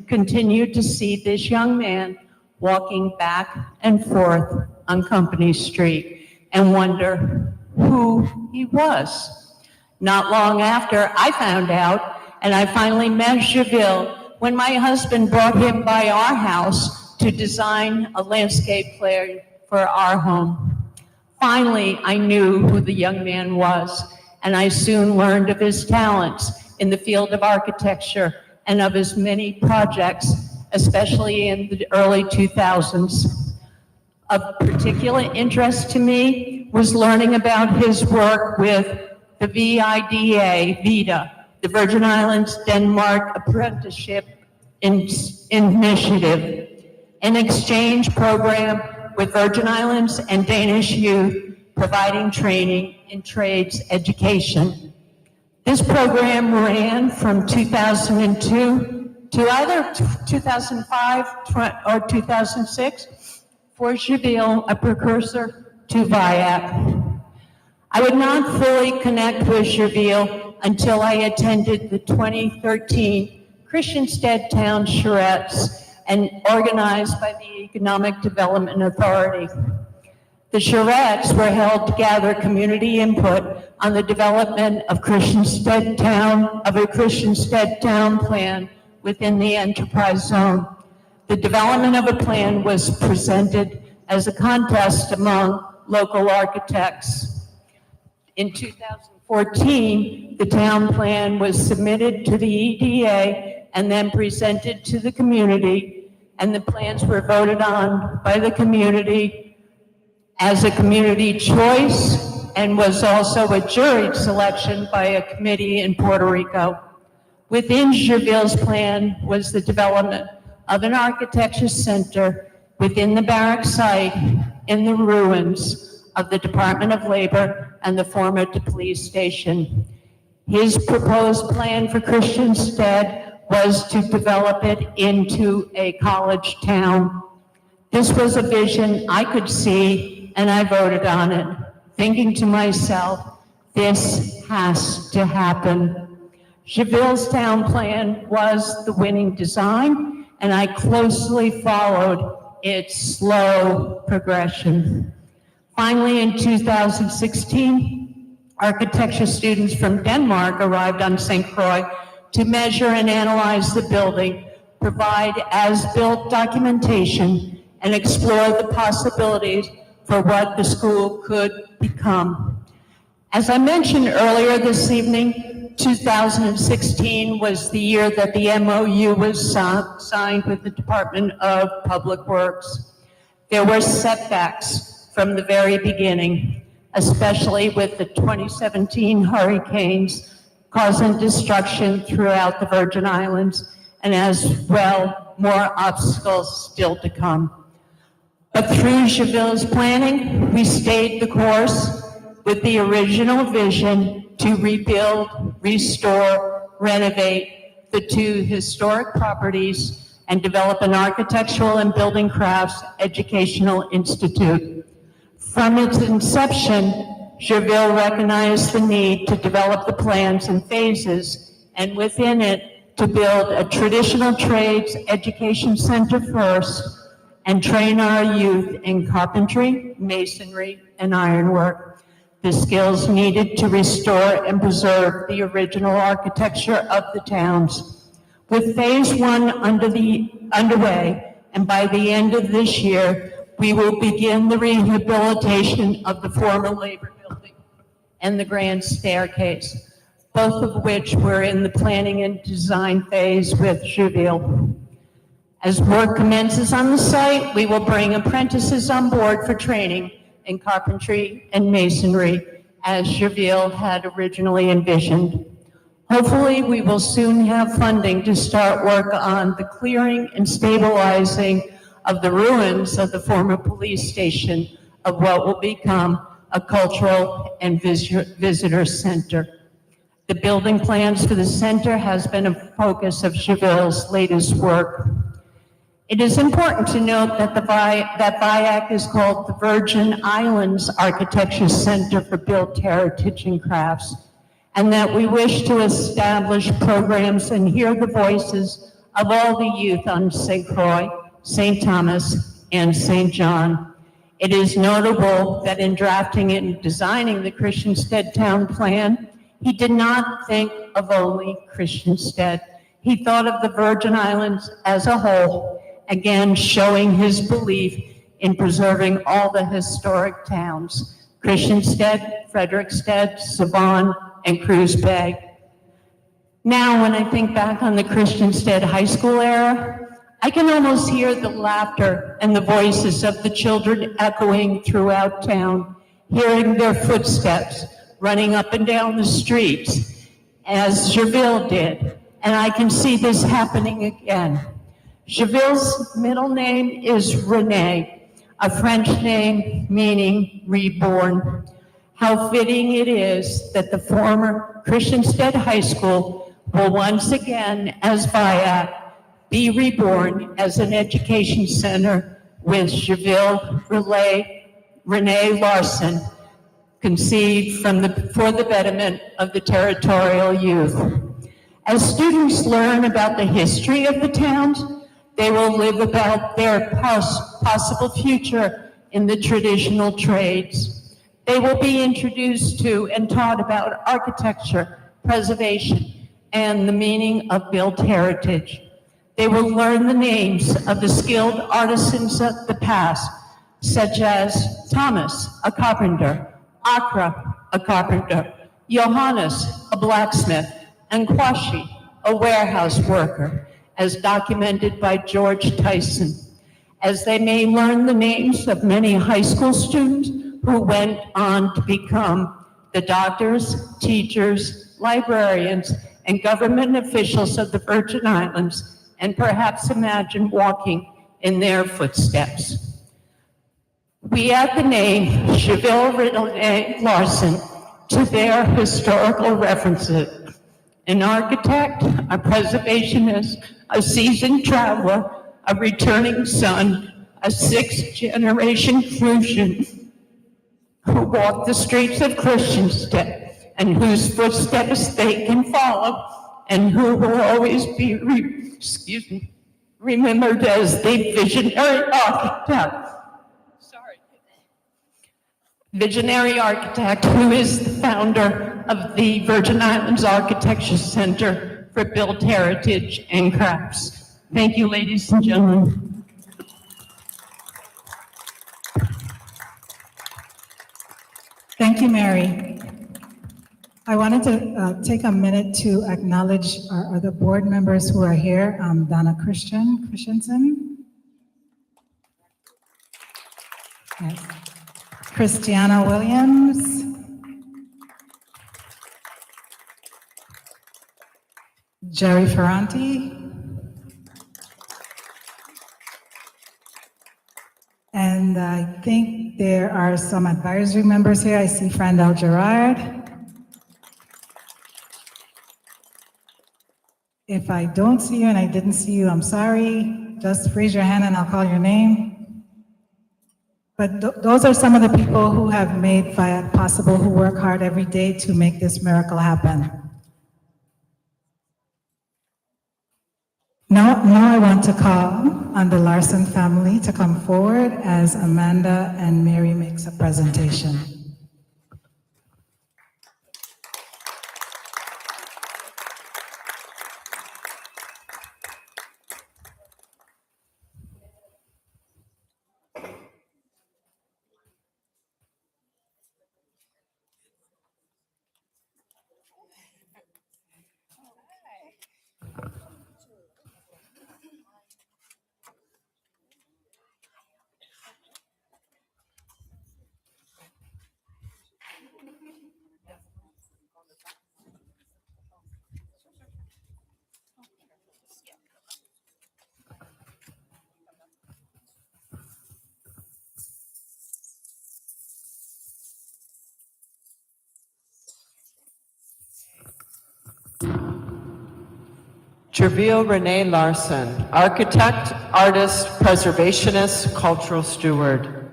continue to see this young man walking back and forth on Company Street and wonder who he was. Not long after, I found out, and I finally met Gerville when my husband brought him by our house to design a landscape plan for our home. Finally, I knew who the young man was, and I soon learned of his talents in the field of architecture and of his many projects, especially in the early 2000s. Of particular interest to me was learning about his work with the VIDA, the Virgin Islands Denmark Apprenticeship Initiative, an exchange program with Virgin Islands and Danish youth providing training in trades education. This program ran from 2002 to either 2005 or 2006 for Gerville, a precursor to VIAC. I would not fully connect with Gerville until I attended the 2013 Christiansted Town Charrettes and organized by the Economic Development Authority. The charrettes were held to gather community input on the development of a Christiansted Town plan within the enterprise zone. The development of a plan was presented as a contest among local architects. In 2014, the town plan was submitted to the EDA and then presented to the community, and the plans were voted on by the community as a community choice and was also a juried selection by a committee in Puerto Rico. Within Gerville's plan was the development of an architecture center within the barracks site in the ruins of the Department of Labor and the former police station. His proposed plan for Christiansted was to develop it into a college town. This was a vision I could see, and I voted on it, thinking to myself, this has to happen. Gerville's town plan was the winning design, and I closely followed its slow progression. Finally, in 2016, architecture students from Denmark arrived on St. Croix to measure and analyze the building, provide as-built documentation, and explore the possibilities for what the school could become. As I mentioned earlier this evening, 2016 was the year that the MOU was signed with the Department of Public Works. There were setbacks from the very beginning, especially with the 2017 hurricanes causing destruction throughout the Virgin Islands, and as well, more obstacles still to come. But through Gerville's planning, we stayed the course with the original vision to rebuild, restore, renovate the two historic properties and develop an architectural and building crafts educational institute. From its inception, Gerville recognized the need to develop the plans in phases, and within it, to build a traditional trades education center first and train our youth in carpentry, masonry, and ironwork, the skills needed to restore and preserve the original architecture of the towns. With phase one underway, and by the end of this year, we will begin the rehabilitation of the former labor building and the grand staircase, both of which were in the planning and design phase with Gerville. As work commences on the site, we will bring apprentices on board for training in carpentry and masonry, as Gerville had originally envisioned. Hopefully, we will soon have funding to start work on the clearing and stabilizing of the ruins of the former police station of what will become a cultural and visitor center. The building plans for the center has been a focus of Gerville's latest work. It is important to note that that VIAC is called the Virgin Islands Architecture Center for Built Heritage and Crafts, and that we wish to establish programs and hear the voices of all the youth on St. Croix, St. Thomas, and St. John. It is notable that in drafting and designing the Christiansted Town Plan, he did not think of only Christiansted. He thought of the Virgin Islands as a whole, again showing his belief in preserving all the historic towns: Christiansted, Frederiksted, Savon, and Cruz Bay. Now, when I think back on the Christiansted High School era, I can almost hear the laughter and the voices of the children echoing throughout town, hearing their footsteps running up and down the streets, as Gerville did. And I can see this happening again. Gerville's middle name is Rene, a French name meaning reborn. How fitting it is that the former Christiansted High School will once again, as VIAC, be reborn as an education center with Gerville Rene Larsen, conceived for the betterment of the territorial youth. As students learn about the history of the towns, they will live about their possible future in the traditional trades. They will be introduced to and taught about architecture, preservation, and the meaning of built heritage. They will learn the names of the skilled artisans of the past, such as Thomas, a carpenter, Accra, a carpenter, Johannes, a blacksmith, and Kwashi, a warehouse worker, as documented by George Tyson, as they may learn the names of many high school students who went on to become the doctors, teachers, librarians, and government officials of the Virgin Islands, and perhaps imagine walking in their footsteps. We add the name Gerville Rene Larsen to their historical references: an architect, a preservationist, a seasoned traveler, a returning son, a sixth-generation Crucian who walked the streets of Christiansted and whose footsteps they can follow, and who will always be remembered as the visionary architect. Visionary architect who is the founder of the Virgin Islands Architecture Center for Built Heritage and Crafts. Thank you, ladies and gentlemen. Thank you, Mary. I wanted to take a minute to acknowledge our other board members who are here. Donna Christiansen. Yes. Christiana Williams. Jerry Ferranti. And I think there are some advisory members here. I see Frandel Gerard. If I don't see you and I didn't see you, I'm sorry. Just raise your hand and I'll call your name. But those are some of the people who have made VIAC possible, who work hard every day to make this miracle happen. Now I want to call on the Larsen family to come forward as Amanda and Mary makes a presentation. Gerville Rene Larsen, architect, artist, preservationist, cultural steward,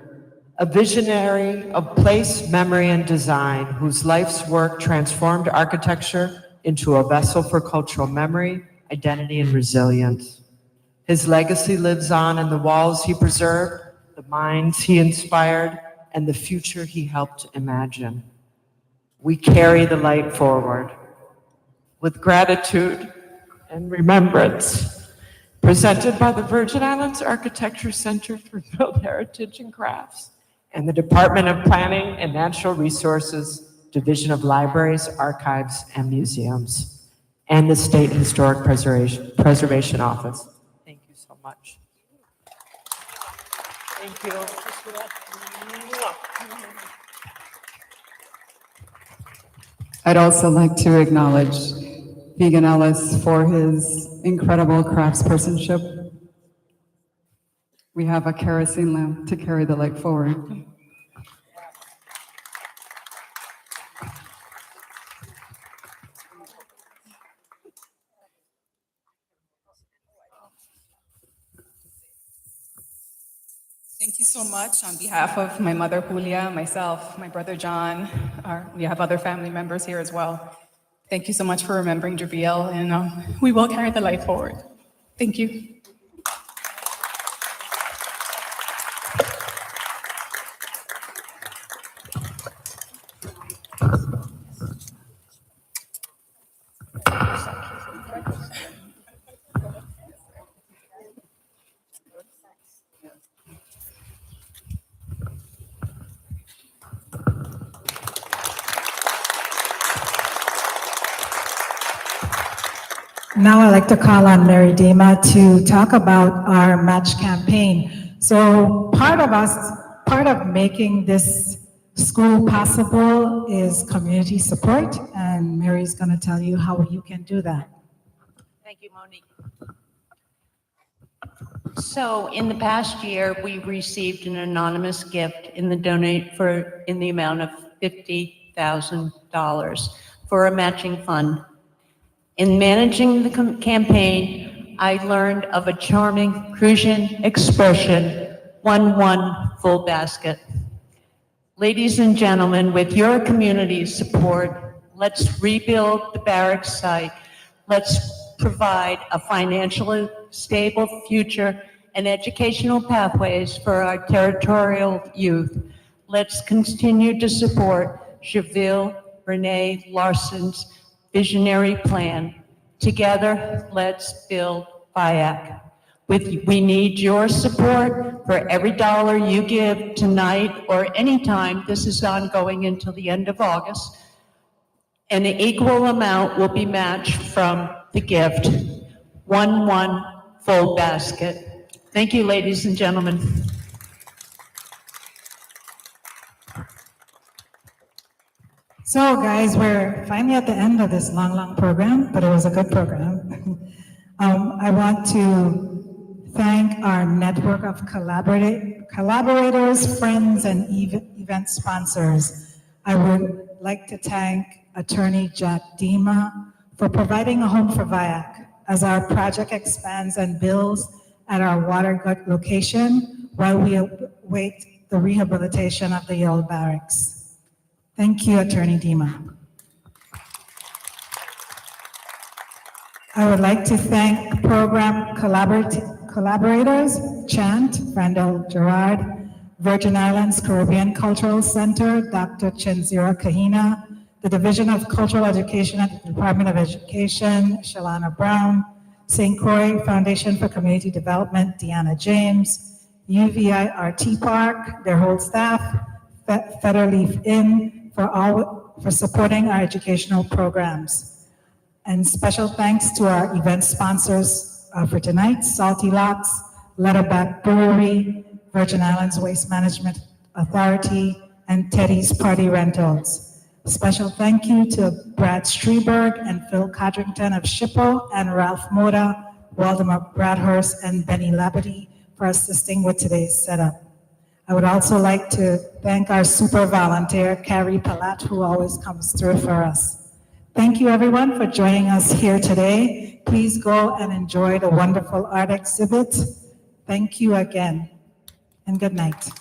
a visionary of place, memory, and design whose life's work transformed architecture into a vessel for cultural memory, identity, and resilience. His legacy lives on in the walls he preserved, the minds he inspired, and the future he helped imagine. We carry the light forward. With gratitude and remembrance, presented by the Virgin Islands Architecture Center for Built Heritage and Crafts and the Department of Planning and Natural Resources, Division of Libraries, Archives, and Museums, and the State Historic Preservation Office. Thank you so much. Thank you. I'd also like to acknowledge Vegan Ellis for his incredible craftspersonship. We have a kerosene lamp to carry the light forward. Thank you so much on behalf of my mother, Julia, myself, my brother, John. We have other family members here as well. Thank you so much for remembering Gerville, and we will carry the light forward. Thank you. Now I'd like to call on Mary Dima to talk about our match campaign. So part of making this school possible is community support, and Mary's going to tell you how you can do that. Thank you, Monique. So in the past year, we received an anonymous gift in the amount of $50,000 for a matching fund. In managing the campaign, I learned of a charming Crucian expression, 1-1 full basket. Ladies and gentlemen, with your community's support, let's rebuild the barracks site. Let's provide a financially stable future and educational pathways for our territorial youth. Let's continue to support Gerville Rene Larsen's visionary plan. Together, let's build VIAC. We need your support for every dollar you give tonight or anytime. This is ongoing until the end of August. An equal amount will be matched from the gift. 1-1 full basket. Thank you, ladies and gentlemen. So guys, we're finally at the end of this long program, but it was a good program. I want to thank our network of collaborators, friends, and event sponsors. I would like to thank Attorney Jack Dima for providing a home for VIAC as our project expands and builds at our Watergut location while we await the rehabilitation of the Old Barracks. Thank you, Attorney Dima. I would like to thank program collaborators, Chant, Randall Gerard, Virgin Islands Caribbean Cultural Center, Dr. Chenzira Kahina, the Division of Cultural Education at the Department of Education, Shalana Brown, St. Croix Foundation for Community Development, Deanna James, UVIRT Park, their whole staff, Feather Leaf Inn for supporting our educational programs. And special thanks to our event sponsors for tonight, Salty Locks, Letterback Brewery, Virgin Islands Waste Management Authority, and Teddy's Party Rentals. Special thank you to Brad Streberg and Phil Codrington of Schippo, and Ralph Moda, Waldemar Bradhurst, and Benny Labadie for assisting with today's setup. I would also like to thank our super volunteer, Carrie Palat, who always comes through for us. Thank you, everyone, for joining us here today. Please go and enjoy the wonderful art exhibit. Thank you again, and good night.